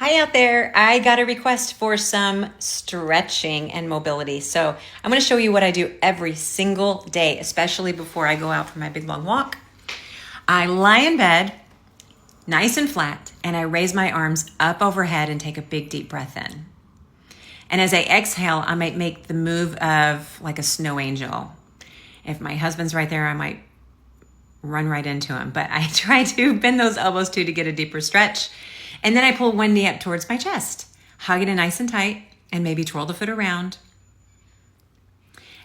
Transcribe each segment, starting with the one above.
Hi out there. I got a request for some stretching and mobility. So I'm going to show you what I do every single day, especially before I go out for my big long walk. I lie in bed, nice and flat, and I raise my arms up overhead and take a big deep breath in. And as I exhale, I might make the move of like a snow angel. If my husband's right there, I might run right into him. But I try to bend those elbows too to get a deeper stretch. And then I pull one knee up towards my chest, hug it in nice and tight, and maybe twirl the foot around.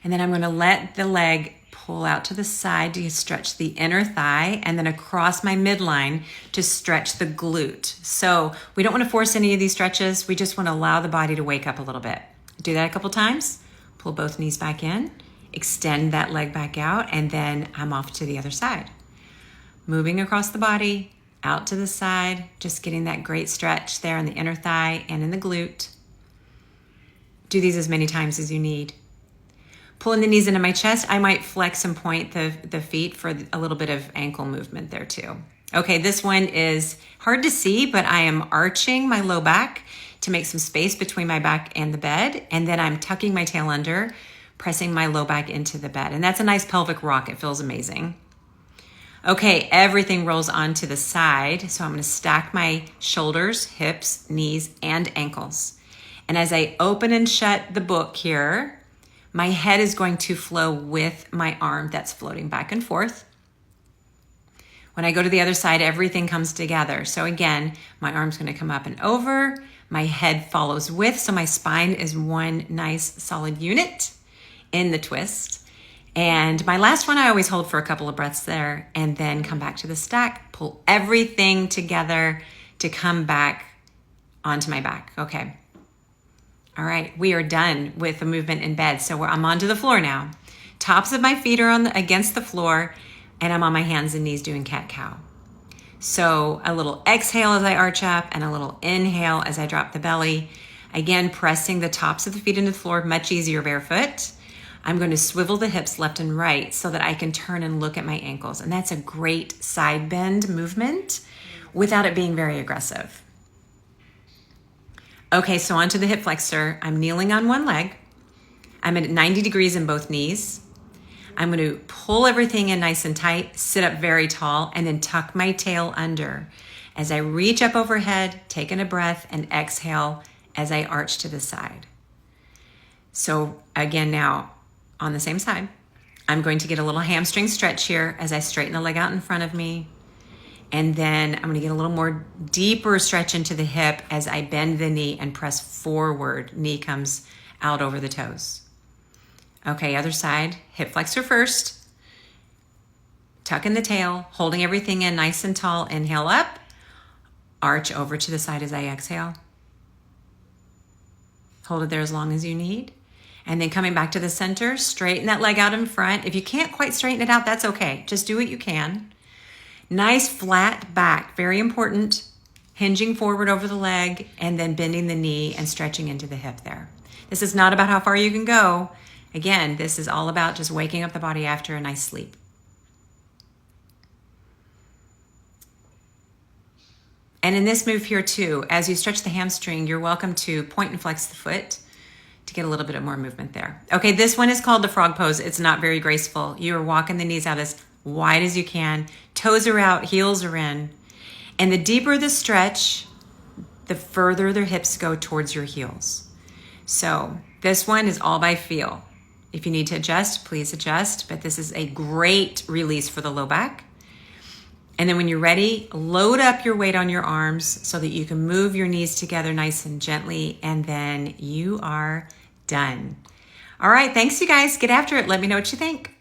And then I'm going to let the leg pull out to the side to stretch the inner thigh, and then across my midline to stretch the glute. So we don't want to force any of these stretches. We just want to allow the body to wake up a little bit. Do that a couple times. Pull both knees back in, extend that leg back out, and then I'm off to the other side. Moving across the body, out to the side, just getting that great stretch there in the inner thigh and in the glute. Do these as many times as you need. Pulling the knees into my chest, I might flex and point the feet for a little bit of ankle movement there too. Okay, this one is hard to see, but I am arching my low back to make some space between my back and the bed, and then I'm tucking my tail under, pressing my low back into the bed. And that's a nice pelvic rock. It feels amazing. Okay, everything rolls onto the side. So I'm going to stack my shoulders, hips, knees, and ankles. And as I open and shut the book here, my head is going to flow with my arm that's floating back and forth. When I go to the other side, everything comes together. So again, my arm's going to come up and over. My head follows with, so my spine is one nice solid unit in the twist. And my last one, I always hold for a couple of breaths there and then come back to the stack, pull everything together to come back onto my back. Okay. All right. We are done with the movement in bed. So I'm onto the floor now. Tops of my feet are against the floor, and I'm on my hands and knees doing cat-cow. So a little exhale as I arch up and a little inhale as I drop the belly. Again, pressing the tops of the feet into the floor, much easier barefoot. I'm going to swivel the hips left and right so that I can turn and look at my ankles. And that's a great side bend movement without it being very aggressive. Okay, so onto the hip flexor. I'm kneeling on one leg. I'm at 90 degrees in both knees. I'm going to pull everything in nice and tight, sit up very tall, and then tuck my tail under. As I reach up overhead, taking a breath, and exhale as I arch to the side. So again now, on the same side, I'm going to get a little hamstring stretch here as I straighten the leg out in front of me. And then I'm going to get a little more deeper stretch into the hip as I bend the knee and press forward. Knee comes out over the toes. Okay, other side, hip flexor first. Tuck in the tail, holding everything in nice and tall. Inhale up, arch over to the side as I exhale. Hold it there as long as you need. And then coming back to the center, straighten that leg out in front. If you can't quite straighten it out, that's okay. Just do what you can. Nice flat back, very important. Hinging forward over the leg and then bending the knee and stretching into the hip there. This is not about how far you can go. Again, this is all about just waking up the body after a nice sleep. And in this move here too, as you stretch the hamstring, you're welcome to point and flex the foot to get a little bit of more movement there. Okay, this one is called the frog pose. It's not very graceful. You're walking the knees out as wide as you can. Toes are out, heels are in. And the deeper the stretch, the further the hips go towards your heels. So this one is all by feel. If you need to adjust, please adjust. But this is a great release for the low back. And then when you're ready, load up your weight on your arms so that you can move your knees together nice and gently, and then you are done. All right, thanks you guys. Get after it. Let me know what you think.